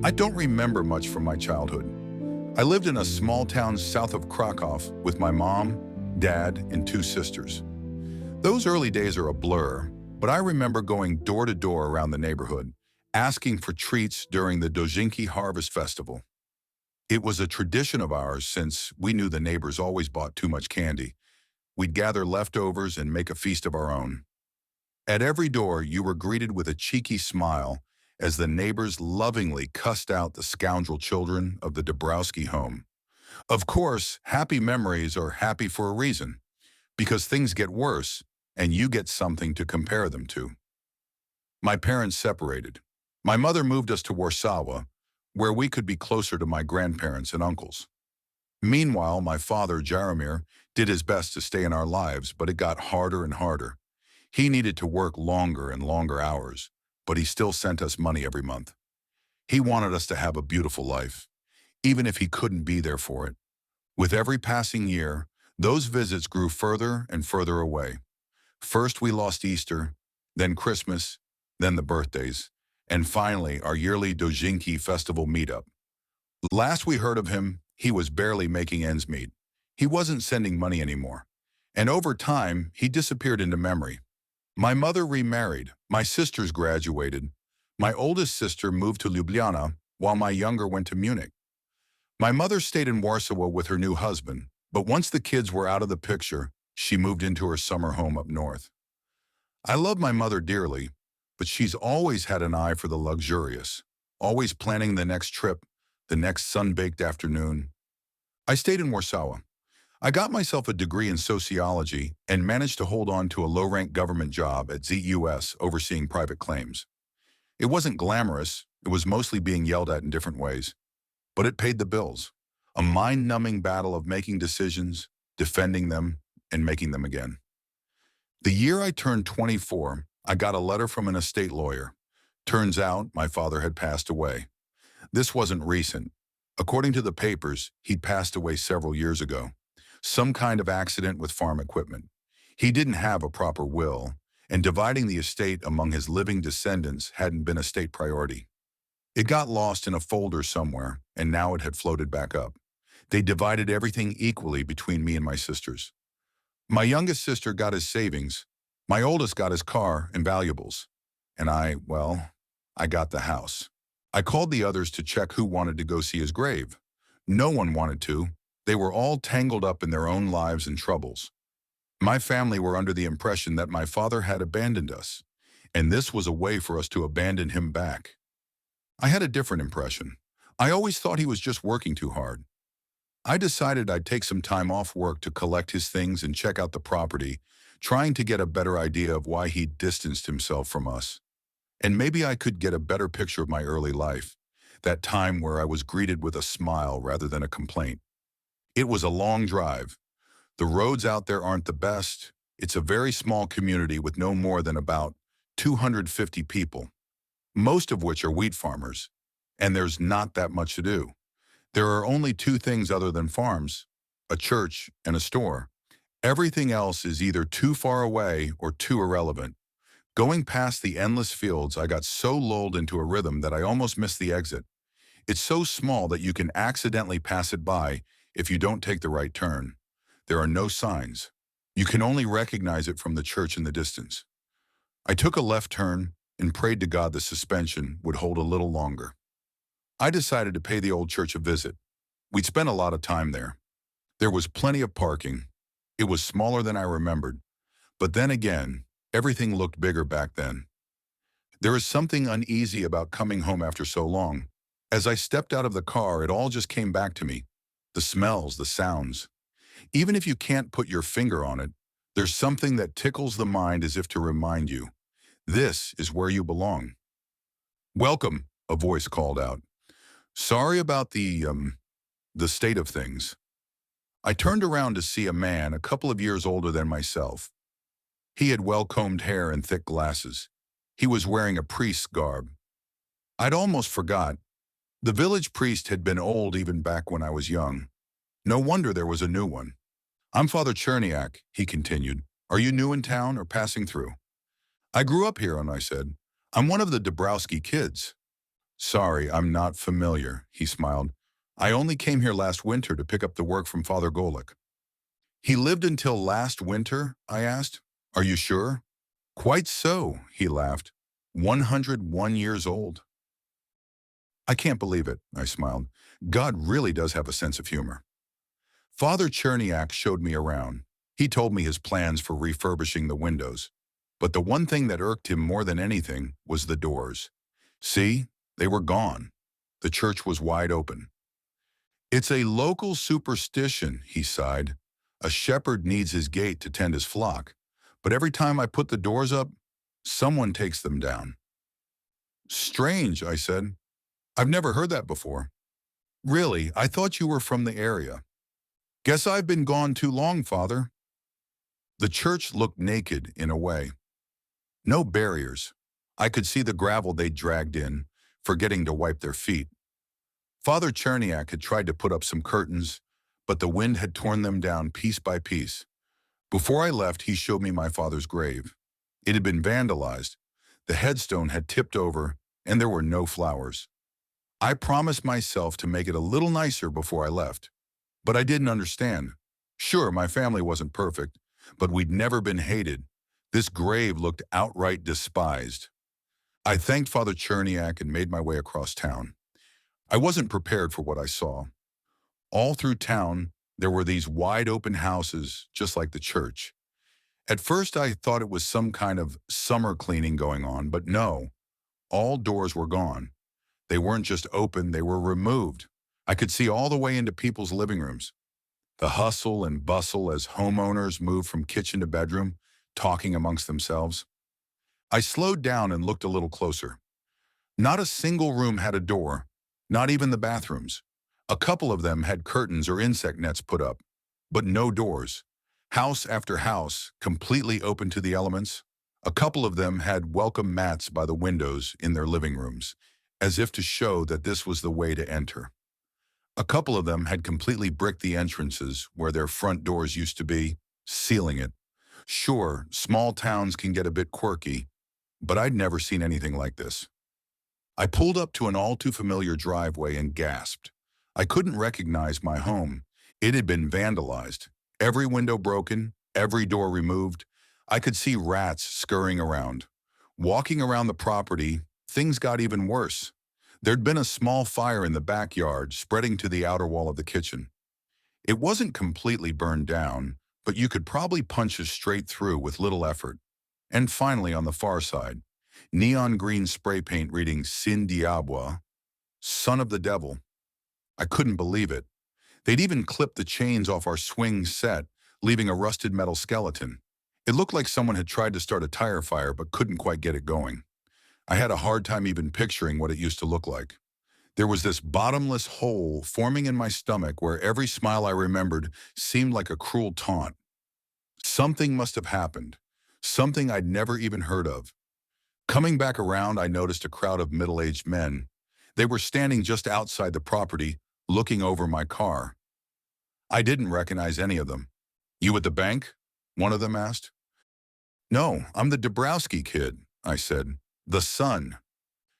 I don't remember much from my childhood. I lived in a small town south of Krakow with my mom, dad, and two sisters. Those early days are a blur, but I remember going door to door around the neighborhood, asking for treats during the Dojinki Harvest Festival. It was a tradition of ours since we knew the neighbors always bought too much candy. We'd gather leftovers and make a feast of our own. At every door, you were greeted with a cheeky smile as the neighbors lovingly cussed out the scoundrel children of the Dabrowski home. Of course, happy memories are happy for a reason, because things get worse and you get something to compare them to. My parents separated. My mother moved us to Warsaw, where we could be closer to my grandparents and uncles. Meanwhile, my father, Jaromir, did his best to stay in our lives, but it got harder and harder. He needed to work longer and longer hours, but he still sent us money every month. He wanted us to have a beautiful life, even if he couldn't be there for it. With every passing year, those visits grew further and further away. First we lost Easter, then Christmas, then the birthdays, and finally our yearly Dojinki festival meetup. Last we heard of him, he was barely making ends meet. He wasn't sending money anymore. And over time, he disappeared into memory. My mother remarried, my sisters graduated, my oldest sister moved to Ljubljana, while my younger went to Munich. My mother stayed in Warsaw with her new husband, but once the kids were out of the picture, she moved into her summer home up north. I love my mother dearly, but she's always had an eye for the luxurious, always planning the next trip, the next sun-baked afternoon. I stayed in Warsaw. I got myself a degree in sociology and managed to hold on to a low-rank government job at ZUS overseeing private claims. It wasn't glamorous, it was mostly being yelled at in different ways, but it paid the bills. A mind-numbing battle of making decisions, defending them, and making them again. The year I turned 24, I got a letter from an estate lawyer. Turns out my father had passed away. This wasn't recent. According to the papers, he'd passed away several years ago. Some kind of accident with farm equipment. He didn't have a proper will, and dividing the estate among his living descendants hadn't been a state priority. It got lost in a folder somewhere, and now it had floated back up. They divided everything equally between me and my sisters. My youngest sister got his savings, my oldest got his car and valuables, and I got the house. I called the others to check who wanted to go see his grave. No one wanted to. They were all tangled up in their own lives and troubles. My family were under the impression that my father had abandoned us, and this was a way for us to abandon him back. I had a different impression. I always thought he was just working too hard. I decided I'd take some time off work to collect his things and check out the property, trying to get a better idea of why he'd distanced himself from us. And maybe I could get a better picture of my early life, that time where I was greeted with a smile rather than a complaint. It was a long drive. The roads out there aren't the best. It's a very small community with no more than about 250 people, most of which are wheat farmers, and there's not that much to do. There are only two things other than farms, a church and a store. Everything else is either too far away or too irrelevant. Going past the endless fields, I got so lulled into a rhythm that I almost missed the exit. It's so small that you can accidentally pass it by if you don't take the right turn. There are no signs. You can only recognize it from the church in the distance. I took a left turn and prayed to God the suspension would hold a little longer. I decided to pay the old church a visit. We'd spent a lot of time there. There was plenty of parking. It was smaller than I remembered. But then again, everything looked bigger back then. There is something uneasy about coming home after so long. As I stepped out of the car, it all just came back to me. The smells, the sounds. Even if you can't put your finger on it, there's something that tickles the mind as if to remind you, this is where you belong. "Welcome," a voice called out. "Sorry about the state of things." I turned around to see a man a couple of years older than myself. He had well-combed hair and thick glasses. He was wearing a priest's garb. I'd almost forgot. The village priest had been old even back when I was young. No wonder there was a new one. "I'm Father Cherniak," he continued. "Are you new in town or passing through?" "I grew up here," and I said. "I'm one of the Dabrowski kids." Sorry, I'm not familiar, he smiled. I only came here last winter to pick up the work from Father Golik. He lived until last winter? I asked. Are you sure? Quite so, he laughed. 101 years old. I can't believe it, I smiled. God really does have a sense of humor. Father Cherniak showed me around. He told me his plans for refurbishing the windows. But the one thing that irked him more than anything was the doors. See, they were gone. The church was wide open. It's a local superstition, he sighed. A shepherd needs his gate to tend his flock. But every time I put the doors up, someone takes them down. Strange, I said. I've never heard that before. Really, I thought you were from the area. Guess I've been gone too long, Father. The church looked naked in a way. No barriers. I could see the gravel they'd dragged in, forgetting to wipe their feet. Father Cherniak had tried to put up some curtains, but the wind had torn them down piece by piece. Before I left, he showed me my father's grave. It had been vandalized. The headstone had tipped over, and there were no flowers. I promised myself to make it a little nicer before I left. But I didn't understand. Sure, my family wasn't perfect, but we'd never been hated. This grave looked outright despised. I thanked Father Cherniak and made my way across town. I wasn't prepared for what I saw. All through town, there were these wide-open houses, just like the church. At first, I thought it was some kind of summer cleaning going on, but no. All doors were gone. They weren't just open, they were removed. I could see all the way into people's living rooms. The hustle and bustle as homeowners moved from kitchen to bedroom, talking amongst themselves. I slowed down and looked a little closer. Not a single room had a door, not even the bathrooms. A couple of them had curtains or insect nets put up, but no doors. House after house, completely open to the elements. A couple of them had welcome mats by the windows in their living rooms, as if to show that this was the way to enter. A couple of them had completely bricked the entrances where their front doors used to be, sealing it. Sure, small towns can get a bit quirky, but I'd never seen anything like this. I pulled up to an all-too-familiar driveway and gasped. I couldn't recognize my home. It had been vandalized. Every window broken, every door removed. I could see rats scurrying around. Walking around the property, things got even worse. There'd been a small fire in the backyard, spreading to the outer wall of the kitchen. It wasn't completely burned down, but you could probably punch it straight through with little effort. And finally, on the far side, neon green spray paint reading Sin Diablo, Son of the Devil. I couldn't believe it. They'd even clipped the chains off our swing set, leaving a rusted metal skeleton. It looked like someone had tried to start a tire fire but couldn't quite get it going. I had a hard time even picturing what it used to look like. There was this bottomless hole forming in my stomach where every smile I remembered seemed like a cruel taunt. Something must have happened, something I'd never even heard of. Coming back around, I noticed a crowd of middle-aged men. They were standing just outside the property, looking over my car. I didn't recognize any of them. You at the bank? One of them asked. No, I'm the Dabrowski kid, I said. The son.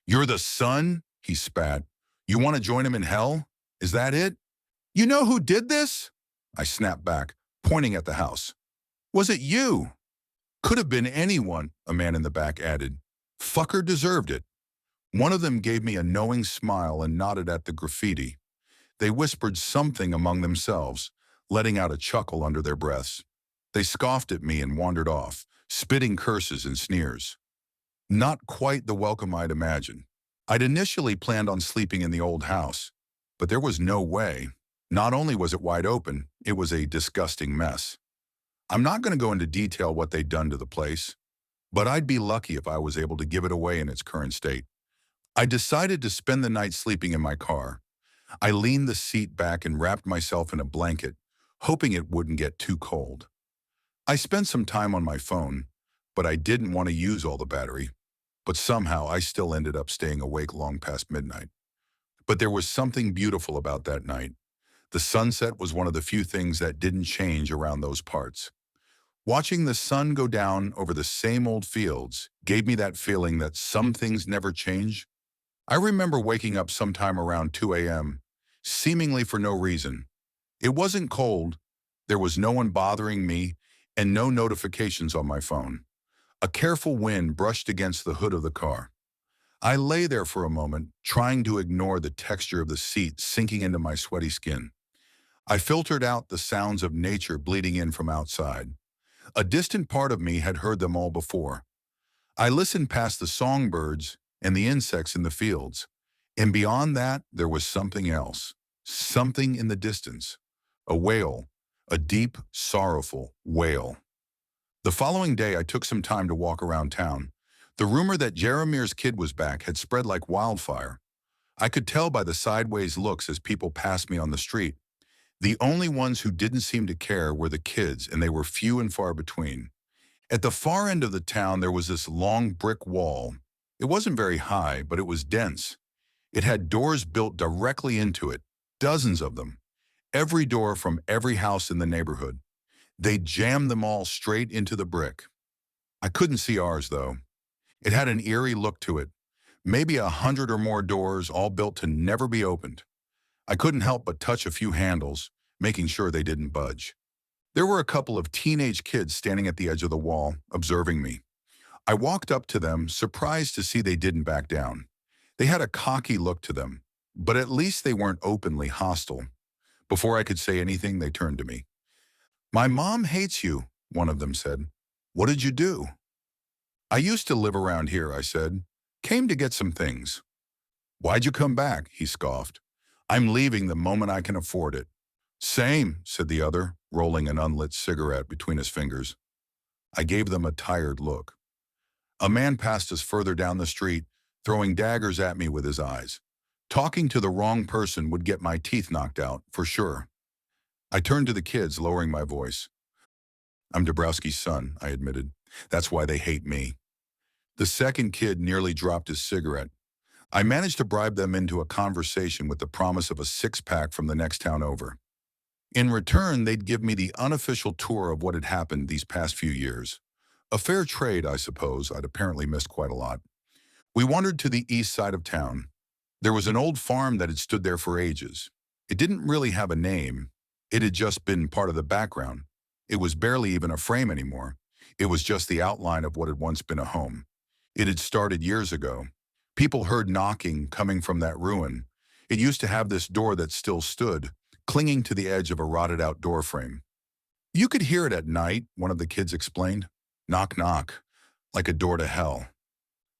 You're the son? He spat. You want to join him in hell? Is that it? You know who did this? I snapped back, pointing at the house. Was it you? Could have been anyone, a man in the back added. Fucker deserved it. One of them gave me a knowing smile and nodded at the graffiti. They whispered something among themselves, letting out a chuckle under their breaths. They scoffed at me and wandered off, spitting curses and sneers. Not quite the welcome I'd imagined. I'd initially planned on sleeping in the old house, but there was no way. Not only was it wide open, it was a disgusting mess. I'm not going to go into detail what they'd done to the place, but I'd be lucky if I was able to give it away in its current state. I decided to spend the night sleeping in my car. I leaned the seat back and wrapped myself in a blanket, hoping it wouldn't get too cold. I spent some time on my phone, but I didn't want to use all the battery. But somehow I still ended up staying awake long past midnight. But there was something beautiful about that night. The sunset was one of the few things that didn't change around those parts. Watching the sun go down over the same old fields gave me that feeling that some things never change. I remember waking up sometime around 2 a.m., seemingly for no reason. It wasn't cold, there was no one bothering me, and no notifications on my phone. A careful wind brushed against the hood of the car. I lay there for a moment, trying to ignore the texture of the seat sinking into my sweaty skin. I filtered out the sounds of nature bleeding in from outside. A distant part of me had heard them all before. I listened past the songbirds and the insects in the fields. And beyond that, there was something else. Something in the distance. A wail. A deep, sorrowful wail. The following day, I took some time to walk around town. The rumor that Jeremir's kid was back had spread like wildfire. I could tell by the sideways looks as people passed me on the street. The only ones who didn't seem to care were the kids, and they were few and far between. At the far end of the town, there was this long brick wall. It wasn't very high, but it was dense. It had doors built directly into it, dozens of them. Every door from every house in the neighborhood. They jammed them all straight into the brick. I couldn't see ours, though. It had an eerie look to it. Maybe 100 or more doors, all built to never be opened. I couldn't help but touch a few handles, making sure they didn't budge. There were a couple of teenage kids standing at the edge of the wall, observing me. I walked up to them, surprised to see they didn't back down. They had a cocky look to them, but at least they weren't openly hostile. Before I could say anything, they turned to me. "My mom hates you," one of them said. "What did you do?" "I used to live around here," I said. "Came to get some things." "Why'd you come back?" he scoffed. "I'm leaving the moment I can afford it." "Same," said the other, rolling an unlit cigarette between his fingers. I gave them a tired look. A man passed us further down the street, throwing daggers at me with his eyes. Talking to the wrong person would get my teeth knocked out, for sure. I turned to the kids, lowering my voice. "I'm Dabrowski's son," I admitted. "That's why they hate me." The second kid nearly dropped his cigarette. I managed to bribe them into a conversation with the promise of a six-pack from the next town over. In return, they'd give me the unofficial tour of what had happened these past few years. A fair trade, I suppose. I'd apparently missed quite a lot. We wandered to the east side of town. There was an old farm that had stood there for ages. It didn't really have a name. It had just been part of the background. It was barely even a frame anymore. It was just the outline of what had once been a home. It had started years ago. People heard knocking coming from that ruin. It used to have this door that still stood, clinging to the edge of a rotted-out door frame. "You could hear it at night," one of the kids explained. "Knock, knock, like a door to hell."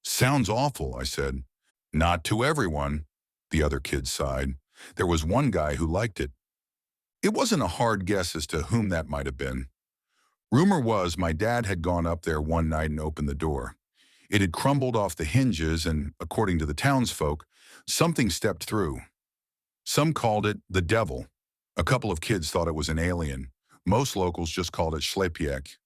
"Sounds awful," I said. "Not to everyone," the other kid sighed. "There was one guy who liked it." It wasn't a hard guess as to whom that might have been. Rumor was my dad had gone up there one night and opened the door. It had crumbled off the hinges and, according to the townsfolk, something stepped through. Some called it the devil. A couple of kids thought it was an alien. Most locals just called it Schlepiek.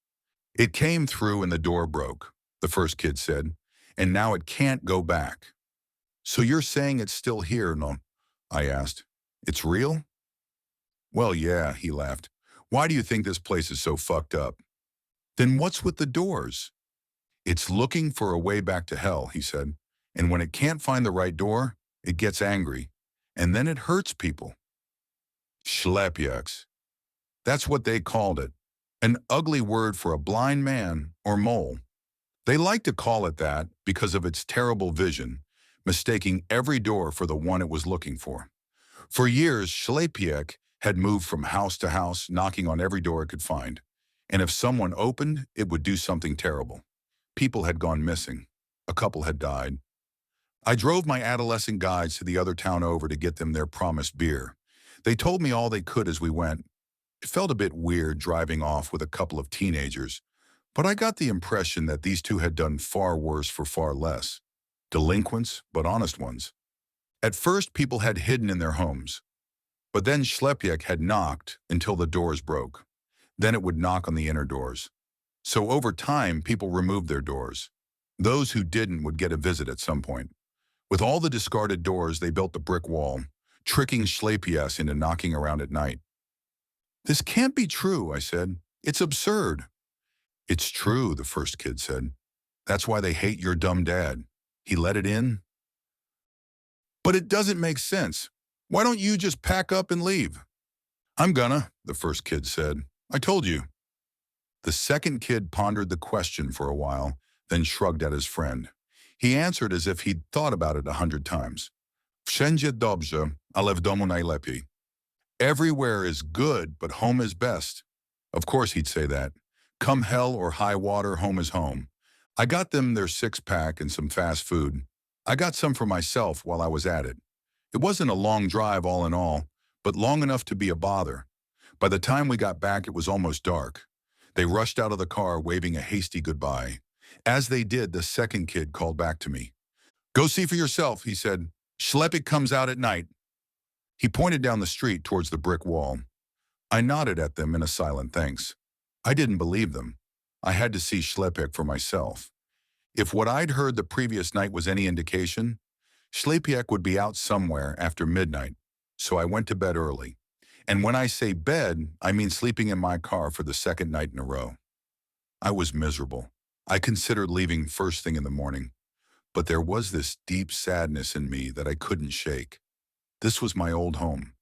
"It came through and the door broke," the first kid said, "and now it can't go back." "So you're saying it's still here, no?" I asked. "It's real?" "Well, yeah," he laughed. "Why do you think this place is so fucked up?" "Then what's with the doors?" "It's looking for a way back to hell," he said. "And when it can't find the right door, it gets angry. And then it hurts people." Schlepieks. That's what they called it. An ugly word for a blind man or mole. They like to call it that because of its terrible vision, mistaking every door for the one it was looking for. For years, Schlepiek had moved from house to house, knocking on every door it could find. And if someone opened, it would do something terrible. People had gone missing. A couple had died. I drove my adolescent guides to the other town over to get them their promised beer. They told me all they could as we went. It felt a bit weird driving off with a couple of teenagers, but I got the impression that these two had done far worse for far less. Delinquents, but honest ones. At first, people had hidden in their homes, but then Schlepiek had knocked until the doors broke. Then it would knock on the inner doors. So over time, people removed their doors. Those who didn't would get a visit at some point. With all the discarded doors, they built the brick wall, tricking Schlepieks into knocking around at night. "This can't be true," I said. "It's absurd." "It's true," the first kid said. "That's why they hate your dumb dad. He let it in, But it doesn't make sense. Why don't you just pack up and leave? I'm gonna, the first kid said. I told you. The second kid pondered the question for a while, then shrugged at his friend. He answered as if he'd thought about it 100 times. Wszędzie dobrze, ale w domu najlepiej. Everywhere is good, but home is best. Of course he'd say that. Come hell or high water, home is home. I got them their six-pack and some fast food. I got some for myself while I was at it. It wasn't a long drive all in all, but long enough to be a bother. By the time we got back, it was almost dark. They rushed out of the car, waving a hasty goodbye. As they did, the second kid called back to me. Go see for yourself, he said. Schleppig comes out at night. He pointed down the street towards the brick wall. I nodded at them in a silent thanks. I didn't believe them. I had to see Schleppig for myself. If what I'd heard the previous night was any indication, Schleppig would be out somewhere after midnight, so I went to bed early. And when I say bed, I mean sleeping in my car for the second night in a row. I was miserable. I considered leaving first thing in the morning, but there was this deep sadness in me that I couldn't shake. This was my old home.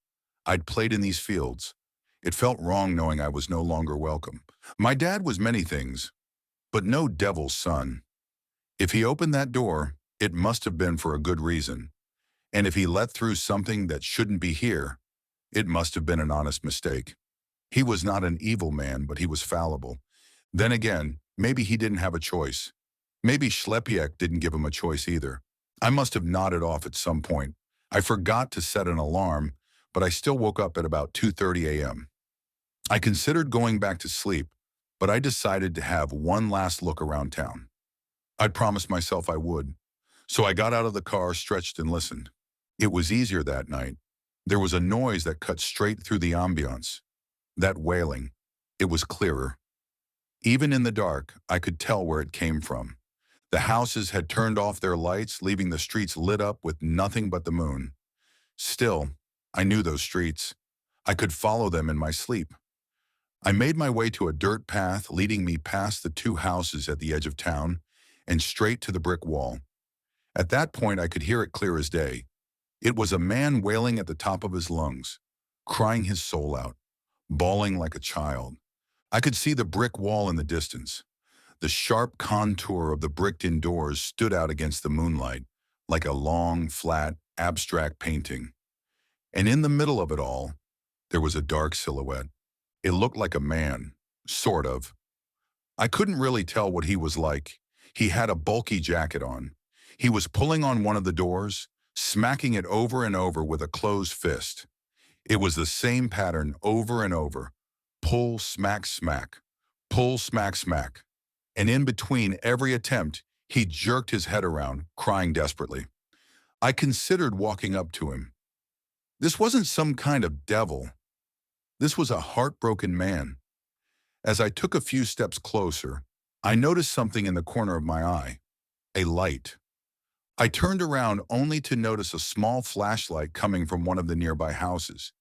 I'd played in these fields. It felt wrong knowing I was no longer welcome. My dad was many things, but no devil's son. If he opened that door, it must have been for a good reason. And if he let through something that shouldn't be here, it must have been an honest mistake. He was not an evil man, but he was fallible. Then again, maybe he didn't have a choice. Maybe Schleppig didn't give him a choice either. I must have nodded off at some point. I forgot to set an alarm, but I still woke up at about 2:30 a.m. I considered going back to sleep, but I decided to have one last look around town. I'd promised myself I would. So I got out of the car, stretched, and listened. It was easier that night. There was a noise that cut straight through the ambiance. That wailing. It was clearer. Even in the dark, I could tell where it came from. The houses had turned off their lights, leaving the streets lit up with nothing but the moon. Still, I knew those streets. I could follow them in my sleep. I made my way to a dirt path leading me past the two houses at the edge of town and straight to the brick wall. At that point, I could hear it clear as day. It was a man wailing at the top of his lungs, crying his soul out, bawling like a child. I could see the brick wall in the distance. The sharp contour of the bricked-in doors stood out against the moonlight, like a long, flat, abstract painting. And in the middle of it all, there was a dark silhouette. It looked like a man, sort of. I couldn't really tell what he was like. He had a bulky jacket on. He was pulling on one of the doors, smacking it over and over with a closed fist. It was the same pattern over and over. Pull, smack, smack. Pull, smack, smack. And in between every attempt, he jerked his head around, crying desperately. I considered walking up to him. This wasn't some kind of devil. This was a heartbroken man. As I took a few steps closer, I noticed something in the corner of my eye. A light. I turned around only to notice a small flashlight coming from one of the nearby houses.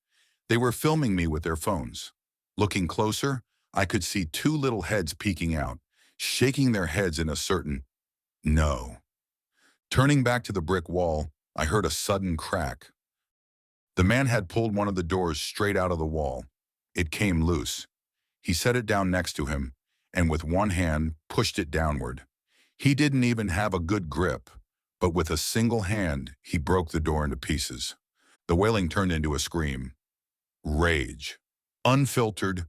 They were filming me with their phones. Looking closer, I could see two little heads peeking out, shaking their heads in a certain no. Turning back to the brick wall, I heard a sudden crack. The man had pulled one of the doors straight out of the wall. It came loose. He set it down next to him, and with one hand pushed it downward. He didn't even have a good grip, but with a single hand, he broke the door into pieces. The wailing turned into a scream. Rage. Unfiltered,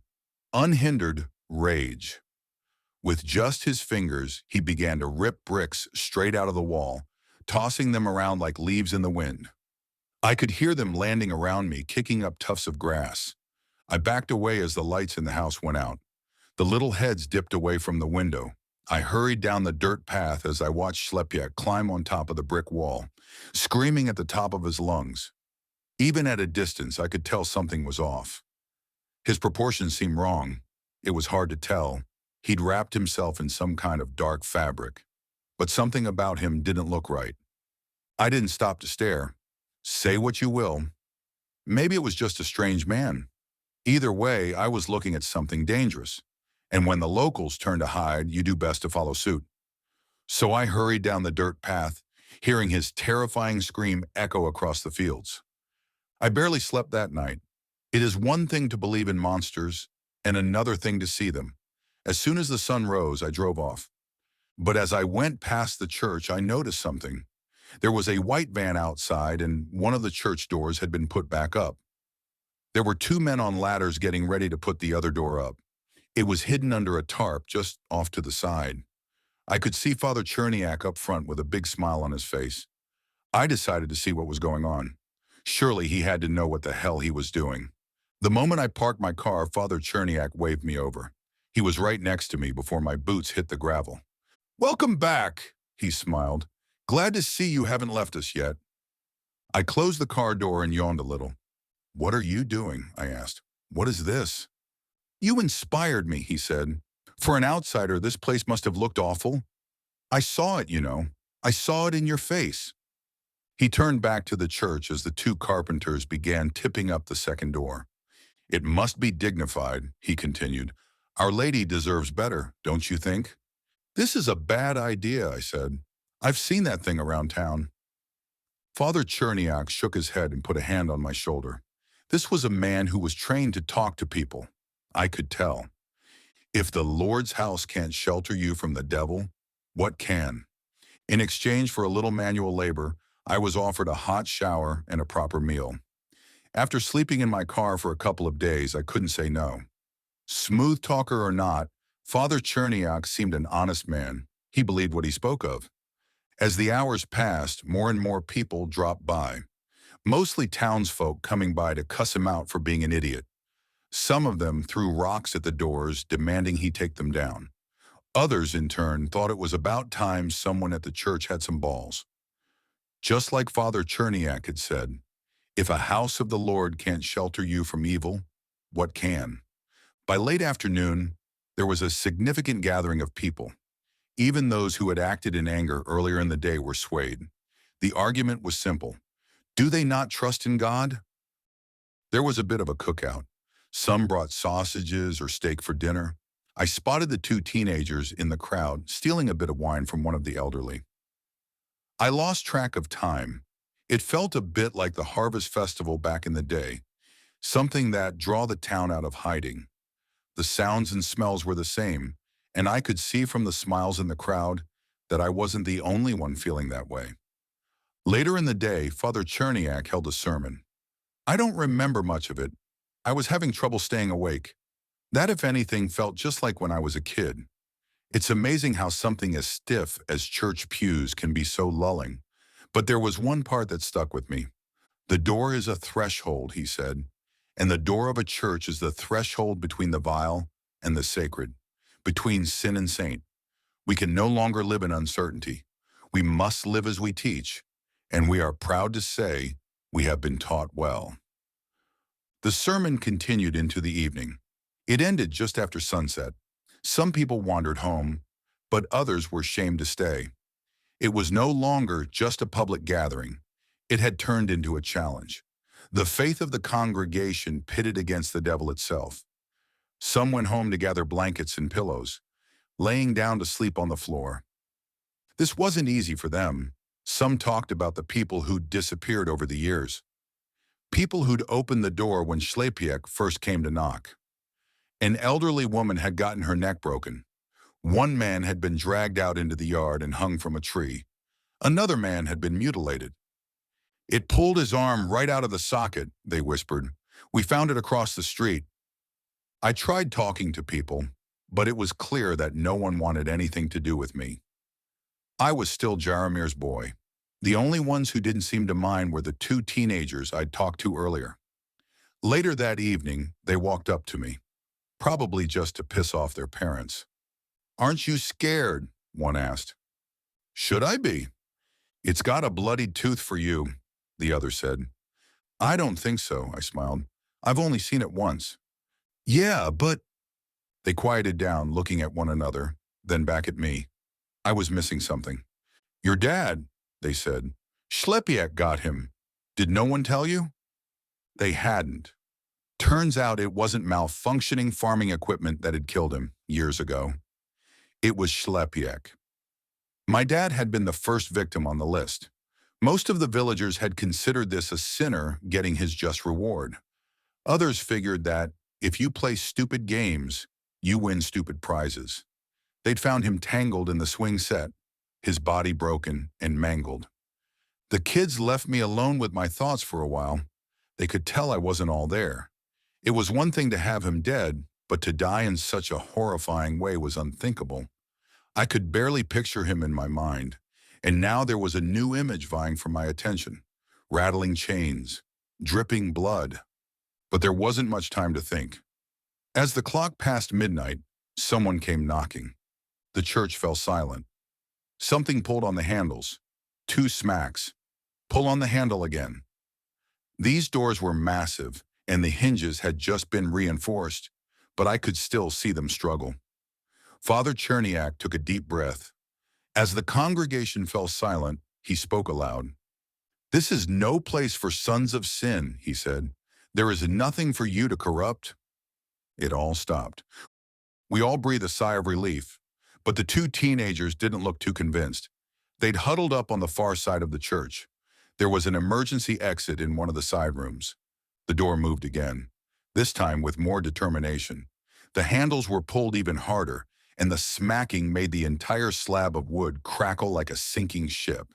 unhindered rage. With just his fingers, he began to rip bricks straight out of the wall, tossing them around like leaves in the wind. I could hear them landing around me, kicking up tufts of grass. I backed away as the lights in the house went out. The little heads dipped away from the window. I hurried down the dirt path as I watched Schleppig climb on top of the brick wall, screaming at the top of his lungs. Even at a distance, I could tell something was off. His proportions seemed wrong. It was hard to tell. He'd wrapped himself in some kind of dark fabric. But something about him didn't look right. I didn't stop to stare. Say what you will. Maybe it was just a strange man. Either way, I was looking at something dangerous. And when the locals turn to hide, you do best to follow suit. So I hurried down the dirt path, hearing his terrifying scream echo across the fields. I barely slept that night. It is one thing to believe in monsters and another thing to see them. As soon as the sun rose, I drove off. But as I went past the church, I noticed something. There was a white van outside and one of the church doors had been put back up. There were two men on ladders getting ready to put the other door up. It was hidden under a tarp just off to the side. I could see Father Cherniak up front with a big smile on his face. I decided to see what was going on. Surely he had to know what the hell he was doing. The moment I parked my car, Father Cherniak waved me over. He was right next to me before my boots hit the gravel. "Welcome back," he smiled. "Glad to see you haven't left us yet." I closed the car door and yawned a little. "What are you doing?" I asked. "What is this?" "You inspired me," he said. "For an outsider, this place must have looked awful. I saw it, you know. I saw it in your face." He turned back to the church as the two carpenters began tipping up the second door. "It must be dignified," he continued. "Our Lady deserves better, don't you think?" "This is a bad idea," I said. "I've seen that thing around town." Father Cherniak shook his head and put a hand on my shoulder. This was a man who was trained to talk to people. I could tell. If the Lord's house can't shelter you from the devil, what can? In exchange for a little manual labor, I was offered a hot shower and a proper meal. After sleeping in my car for a couple of days, I couldn't say no. Smooth talker or not, Father Cherniak seemed an honest man. He believed what he spoke of. As the hours passed, more and more people dropped by. Mostly townsfolk coming by to cuss him out for being an idiot. Some of them threw rocks at the doors, demanding he take them down. Others, in turn, thought it was about time someone at the church had some balls. Just like Father Cherniak had said, if a house of the Lord can't shelter you from evil, what can? By late afternoon, there was a significant gathering of people. Even those who had acted in anger earlier in the day were swayed. The argument was simple. Do they not trust in God? There was a bit of a cookout. Some brought sausages or steak for dinner. I spotted the two teenagers in the crowd stealing a bit of wine from one of the elderly. I lost track of time. It felt a bit like the Harvest Festival back in the day, something that drew the town out of hiding. The sounds and smells were the same, and I could see from the smiles in the crowd that I wasn't the only one feeling that way. Later in the day, Father Cherniak held a sermon. I don't remember much of it. I was having trouble staying awake. That, if anything, felt just like when I was a kid. It's amazing how something as stiff as church pews can be so lulling. But there was one part that stuck with me. The door is a threshold, he said, and the door of a church is the threshold between the vile and the sacred, between sin and saint. We can no longer live in uncertainty. We must live as we teach, and we are proud to say we have been taught well. The sermon continued into the evening. It ended just after sunset. Some people wandered home, but others were shamed to stay. It was no longer just a public gathering. It had turned into a challenge. The faith of the congregation pitted against the devil itself. Some went home to gather blankets and pillows, laying down to sleep on the floor. This wasn't easy for them. Some talked about the people who'd disappeared over the years. People who'd opened the door when Schlepiek first came to knock. An elderly woman had gotten her neck broken. One man had been dragged out into the yard and hung from a tree. Another man had been mutilated. It pulled his arm right out of the socket, they whispered. We found it across the street. I tried talking to people, but it was clear that no one wanted anything to do with me. I was still Jaramir's boy. The only ones who didn't seem to mind were the two teenagers I'd talked to earlier. Later that evening, they walked up to me, probably just to piss off their parents. Aren't you scared? One asked. Should I be? It's got a bloodied tooth for you, the other said. I don't think so, I smiled. I've only seen it once. Yeah, but... They quieted down, looking at one another, then back at me. I was missing something. Your dad, they said. Schlepiek got him. Did no one tell you? They hadn't. Turns out it wasn't malfunctioning farming equipment that had killed him years ago. It was Schlepiek. My dad had been the first victim on the list. Most of the villagers had considered this a sinner getting his just reward. Others figured that if you play stupid games, you win stupid prizes. They'd found him tangled in the swing set, his body broken and mangled. The kids left me alone with my thoughts for a while. They could tell I wasn't all there. It was one thing to have him dead, but to die in such a horrifying way was unthinkable. I could barely picture him in my mind, and now there was a new image vying for my attention. Rattling chains, dripping blood. But there wasn't much time to think. As the clock passed midnight, someone came knocking. The church fell silent. Something pulled on the handles. 2 smacks. Pull on the handle again. These doors were massive, and the hinges had just been reinforced, but I could still see them struggle. Father Cherniak took a deep breath. As the congregation fell silent, he spoke aloud. "This is no place for sons of sin," he said. "There is nothing for you to corrupt." It all stopped. We all breathed a sigh of relief, but the 2 teenagers didn't look too convinced. They'd huddled up on the far side of the church. There was an emergency exit in one of the side rooms. The door moved again, this time with more determination. The handles were pulled even harder, and the smacking made the entire slab of wood crackle like a sinking ship.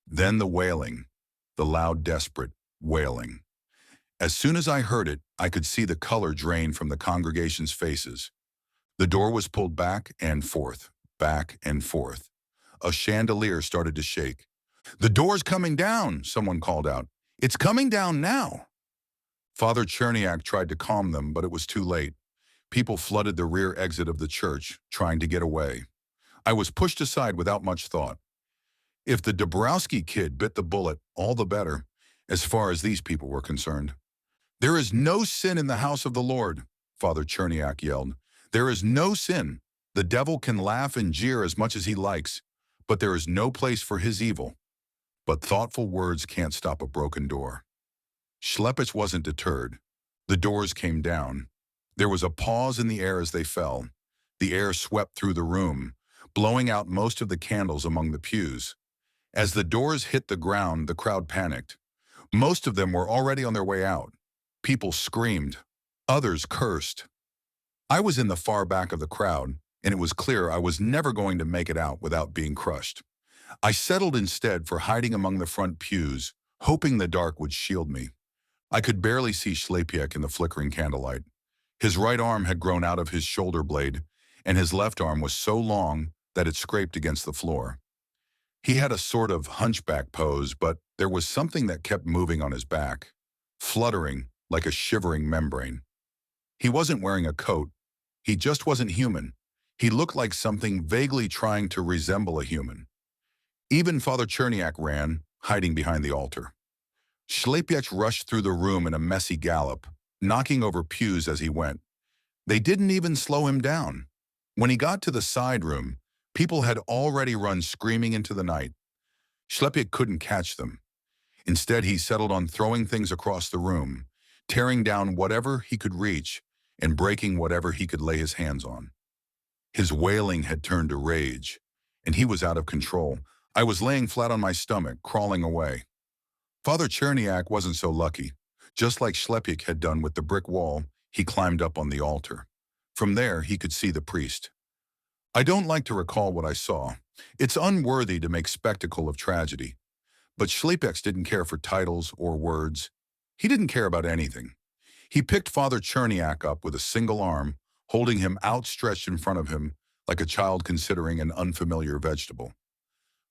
Then the wailing, the loud, desperate wailing. As soon as I heard it, I could see the color drain from the congregation's faces. The door was pulled back and forth, back and forth. A chandelier started to shake. "The door's coming down," someone called out. "It's coming down now." Father Cherniak tried to calm them, but it was too late. People flooded the rear exit of the church, trying to get away. I was pushed aside without much thought. If the Dabrowski kid bit the bullet, all the better, as far as these people were concerned. "There is no sin in the house of the Lord," Father Cherniak yelled. "There is no sin. The devil can laugh and jeer as much as he likes, but there is no place for his evil." But thoughtful words can't stop a broken door. Schlepich wasn't deterred. The doors came down. There was a pause in the air as they fell. The air swept through the room, blowing out most of the candles among the pews. As the doors hit the ground, the crowd panicked. Most of them were already on their way out. People screamed. Others cursed. I was in the far back of the crowd, and it was clear I was never going to make it out without being crushed. I settled instead for hiding among the front pews, hoping the dark would shield me. I could barely see Schlepiek in the flickering candlelight. His right arm had grown out of his shoulder blade, and his left arm was so long that it scraped against the floor. He had a sort of hunchback pose, but there was something that kept moving on his back, fluttering like a shivering membrane. He wasn't wearing a coat. He just wasn't human. He looked like something vaguely trying to resemble a human. Even Father Cherniak ran, hiding behind the altar. Schlepiech rushed through the room in a messy gallop, knocking over pews as he went. They didn't even slow him down. When he got to the side room, people had already run screaming into the night. Schlepiech couldn't catch them. Instead, he settled on throwing things across the room, tearing down whatever he could reach and breaking whatever he could lay his hands on. His wailing had turned to rage, and he was out of control. I was laying flat on my stomach, crawling away. Father Cherniak wasn't so lucky. Just like Schlepiech had done with the brick wall, he climbed up on the altar. From there, he could see the priest. I don't like to recall what I saw. It's unworthy to make spectacle of tragedy. But Schlepiech didn't care for titles or words. He didn't care about anything. He picked Father Cherniak up with a single arm, holding him outstretched in front of him like a child considering an unfamiliar vegetable.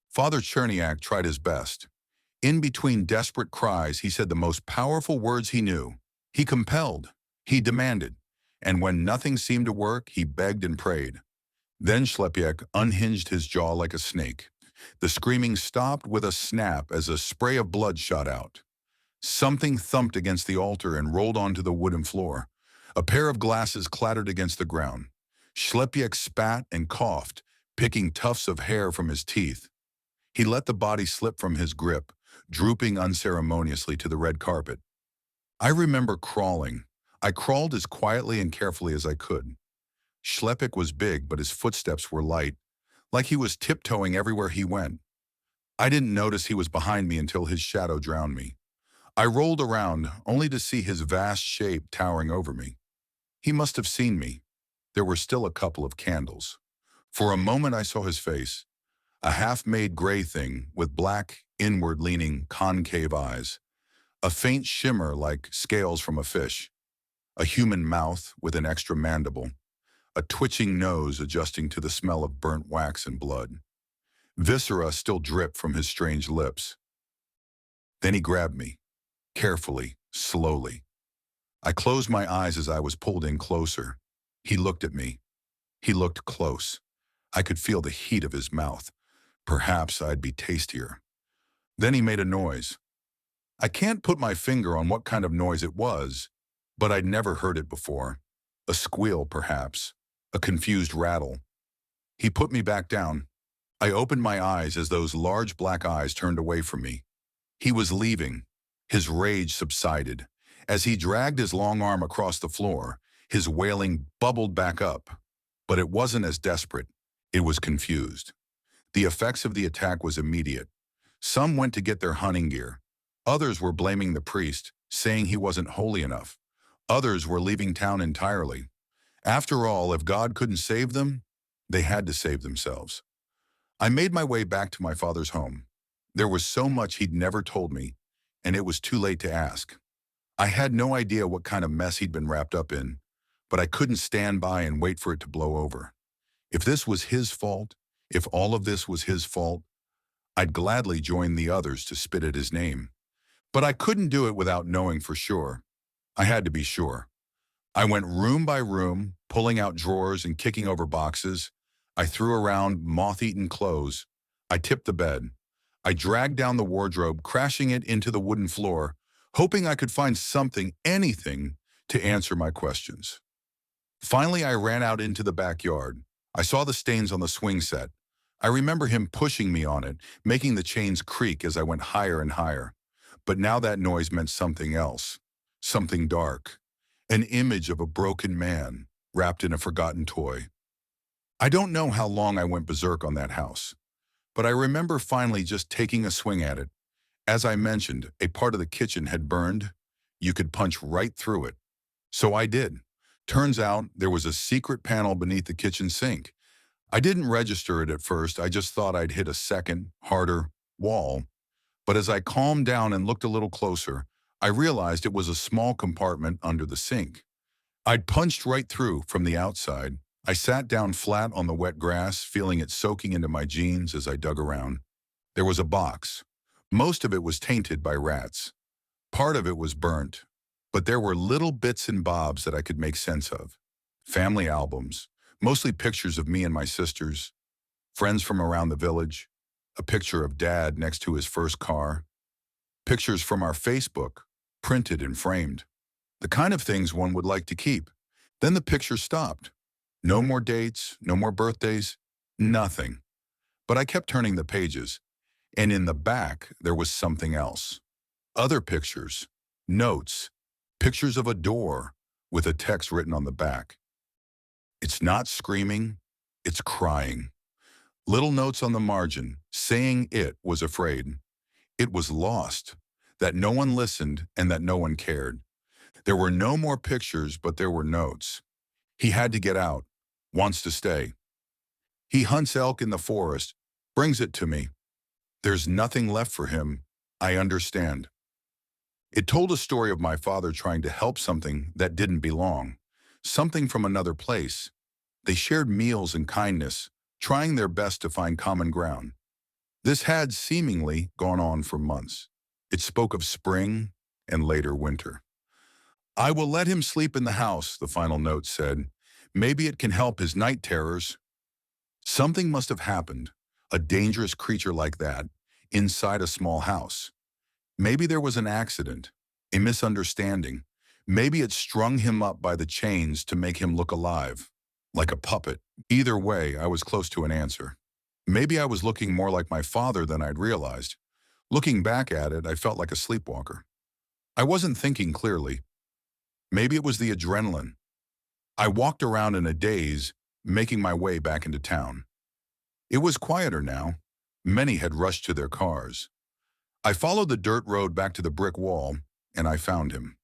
Father Cherniak tried his best. In between desperate cries, he said the most powerful words he knew. He compelled, he demanded, and when nothing seemed to work, he begged and prayed. Then Schlepiech unhinged his jaw like a snake. The screaming stopped with a snap as a spray of blood shot out. Something thumped against the altar and rolled onto the wooden floor. A pair of glasses clattered against the ground. Schlepiech spat and coughed, picking tufts of hair from his teeth. He let the body slip from his grip, drooping unceremoniously to the red carpet. I remember crawling. I crawled as quietly and carefully as I could. Schlepiech was big, but his footsteps were light, like he was tiptoeing everywhere he went. I didn't notice he was behind me until his shadow drowned me. I rolled around, only to see his vast shape towering over me. He must have seen me. There were still a couple of candles. For a moment I saw his face, a half-made gray thing with black, inward-leaning, concave eyes, a faint shimmer like scales from a fish, a human mouth with an extra mandible, a twitching nose adjusting to the smell of burnt wax and blood. Viscera still dripped from his strange lips. Then he grabbed me, carefully, slowly. I closed my eyes as I was pulled in closer. He looked at me. He looked close. I could feel the heat of his mouth. Perhaps I'd be tastier. Then he made a noise. I can't put my finger on what kind of noise it was, but I'd never heard it before. A squeal, perhaps. A confused rattle. He put me back down. I opened my eyes as those large black eyes turned away from me. He was leaving. His rage subsided. As he dragged his long arm across the floor, his wailing bubbled back up. But it wasn't as desperate. It was confused. The effects of the attack was immediate. Some went to get their hunting gear. Others were blaming the priest, saying he wasn't holy enough. Others were leaving town entirely. After all, if God couldn't save them, they had to save themselves. I made my way back to my father's home. There was so much he'd never told me, and it was too late to ask. I had no idea what kind of mess he'd been wrapped up in, but I couldn't stand by and wait for it to blow over. If this was his fault, if all of this was his fault, I'd gladly join the others to spit at his name. But I couldn't do it without knowing for sure. I had to be sure. I went room by room, pulling out drawers and kicking over boxes. I threw around moth-eaten clothes. I tipped the bed. I dragged down the wardrobe, crashing it into the wooden floor, hoping I could find something, anything, to answer my questions. Finally, I ran out into the backyard. I saw the stains on the swing set. I remember him pushing me on it, making the chains creak as I went higher and higher. But now that noise meant something else, something dark, an image of a broken man wrapped in a forgotten toy. I don't know how long I went berserk on that house, but I remember finally just taking a swing at it. As I mentioned, a part of the kitchen had burned. You could punch right through it. So I did. Turns out there was a secret panel beneath the kitchen sink. I didn't register it at first. I just thought I'd hit a second, harder wall. But as I calmed down and looked a little closer, I realized it was a small compartment under the sink. I'd punched right through from the outside. I sat down flat on the wet grass, feeling it soaking into my jeans as I dug around. There was a box. Most of it was tainted by rats. Part of it was burnt, but there were little bits and bobs that I could make sense of. Family albums, mostly pictures of me and my sisters, friends from around the village, a picture of Dad next to his first car, pictures from our Facebook, printed and framed. The kind of things one would like to keep. Then the picture stopped. No more dates, no more birthdays, nothing. But I kept turning the pages, and in the back there was something else. Other pictures, notes, pictures of a door with a text written on the back. It's not screaming, it's crying. Little notes on the margin, saying it was afraid. It was lost, that no one listened and that no one cared. There were no more pictures, but there were notes. He had to get out, wants to stay. He hunts elk in the forest, brings it to me. There's nothing left for him, I understand. It told a story of my father trying to help something that didn't belong, something from another place. They shared meals and kindness, trying their best to find common ground. This had seemingly gone on for months. It spoke of spring and later winter. I will let him sleep in the house, the final note said. Maybe it can help his night terrors. Something must have happened, a dangerous creature like that, inside a small house. Maybe there was an accident, a misunderstanding. Maybe it strung him up by the chains to make him look alive, like a puppet. Either way, I was close to an answer. Maybe I was looking more like my father than I'd realized. Looking back at it, I felt like a sleepwalker. I wasn't thinking clearly. Maybe it was the adrenaline. I walked around in a daze, making my way back into town. It was quieter now. Many had rushed to their cars. I followed the dirt road back to the brick wall, and I found him.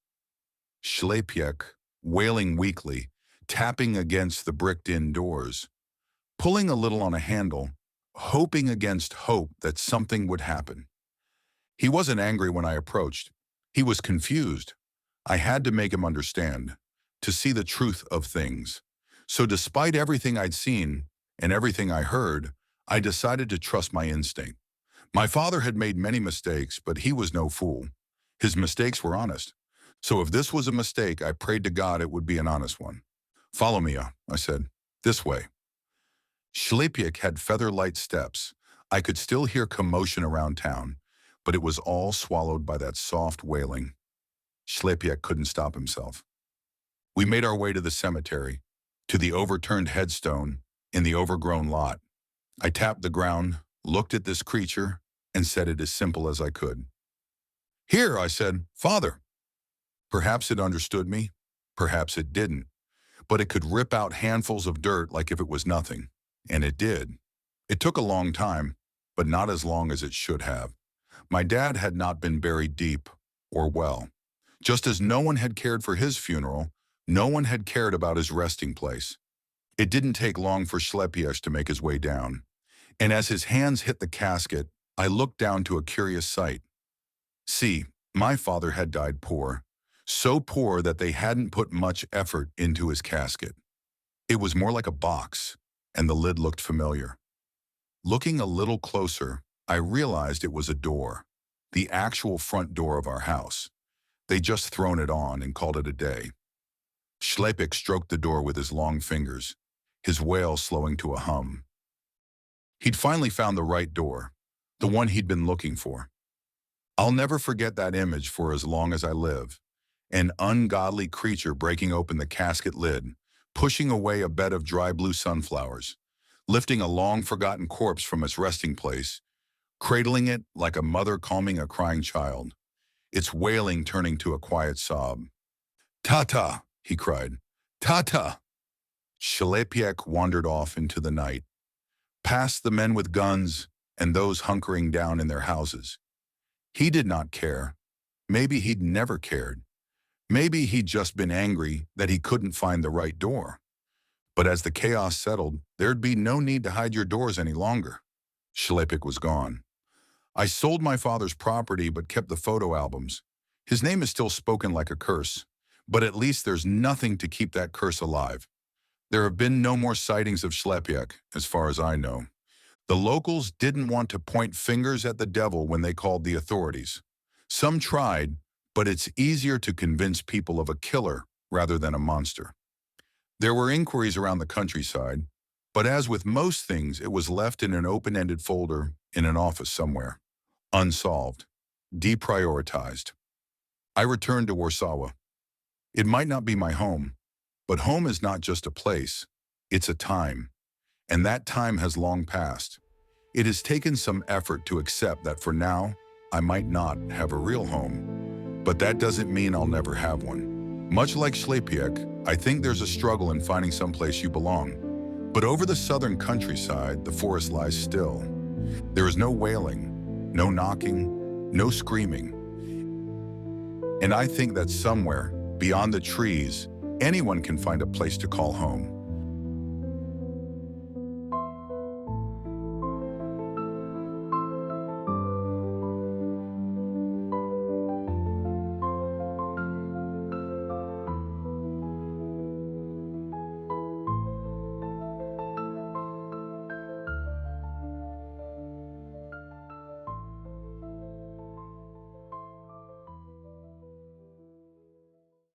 Ślepiak, wailing weakly, tapping against the bricked-in doors, pulling a little on a handle, hoping against hope that something would happen. He wasn't angry when I approached. He was confused. I had to make him understand, to see the truth of things. So despite everything I'd seen and everything I heard, I decided to trust my instinct. My father had made many mistakes, but he was no fool. His mistakes were honest. So if this was a mistake, I prayed to God it would be an honest one. "Follow me," I said. "This way." Ślepiak had feather-light steps. I could still hear commotion around town, but it was all swallowed by that soft wailing. Ślepiak couldn't stop himself. We made our way to the cemetery, to the overturned headstone in the overgrown lot. I tapped the ground, looked at this creature, and said it as simple as I could. "Here," I said, "Father." Perhaps it understood me, perhaps it didn't, but it could rip out handfuls of dirt like if it was nothing. And it did. It took a long time, but not as long as it should have. My dad had not been buried deep or well. Just as no one had cared for his funeral, no one had cared about his resting place. It didn't take long for Ślepiak to make his way down. And as his hands hit the casket, I looked down to a curious sight. See, my father had died poor, so poor that they hadn't put much effort into his casket. It was more like a box, and the lid looked familiar. Looking a little closer, I realized it was a door, the actual front door of our house. They'd just thrown it on and called it a day. Ślepiak stroked the door with his long fingers, his wail slowing to a hum. He'd finally found the right door, the one he'd been looking for. I'll never forget that image for as long as I live. An ungodly creature breaking open the casket lid, pushing away a bed of dry blue sunflowers, lifting a long-forgotten corpse from its resting place, cradling it like a mother calming a crying child, its wailing turning to a quiet sob. "Tata!" he cried. "Tata!" Ślepiak wandered off into the night, past the men with guns and those hunkering down in their houses. He did not care. Maybe he'd never cared. Maybe he'd just been angry that he couldn't find the right door. But as the chaos settled, there'd be no need to hide your doors any longer. Ślepiak was gone. I sold my father's property but kept the photo albums. His name is still spoken like a curse, but at least there's nothing to keep that curse alive. There have been no more sightings of Ślepiak, as far as I know. The locals didn't want to point fingers at the devil when they called the authorities. Some tried, but it's easier to convince people of a killer rather than a monster. There were inquiries around the countryside, but as with most things, it was left in an open-ended folder in an office somewhere. Unsolved. Deprioritized. I returned to Warsaw. It might not be my home, but home is not just a place, it's a time. And that time has long passed. It has taken some effort to accept that for now, I might not have a real home. But that doesn't mean I'll never have one. Much like Ślepiak, I think there's a struggle in finding someplace you belong. But over the southern countryside, the forest lies still. There is no wailing, no knocking, no screaming. And I think that somewhere, beyond the trees, anyone can find a place to call home.